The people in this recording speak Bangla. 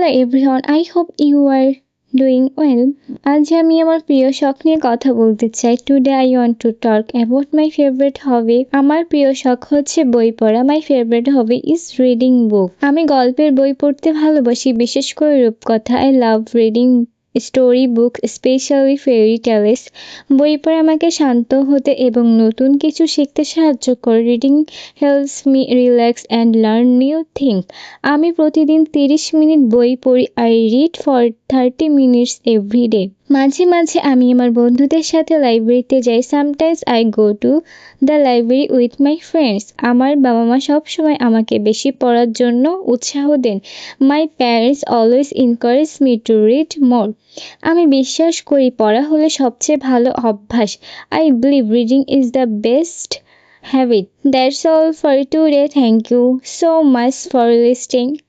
everyone, I hope you are doing well. আজ আমি আমার প্রিয় শখ নিয়ে কথা বলতে চাই। Today I want to talk about my favorite hobby. আমার প্রিয় শখ হচ্ছে বই পড়া। My favorite hobby is reading book. আমি গল্পের বই পড়তে ভালোবাসি, বিশেষ করে রূপকথা। I love reading story book specially fairy tales. বই পড়ে আমাকে শান্ত হতে এবং নতুন কিছু শিখতে সাহায্য করে। Reading helps me relax and learn new thing. আমি প্রতিদিন 30 মিনিট বই পড়ি। I read for 30 minutes every day. মাঝে মাঝে আমি আমার বন্ধুদের সাথে লাইব্রেরিতে যাই। Sometimes I go to the library with my friends. আমার বাবা মা সবসময় আমাকে বেশি পড়ার জন্য উৎসাহ দেন। My parents always encourage me to read more. আমি বিশ্বাস করি পড়া হলো সবচেয়ে ভালো অভ্যাস। I believe reading is the best habit. That's all for today. Thank you so much for listening.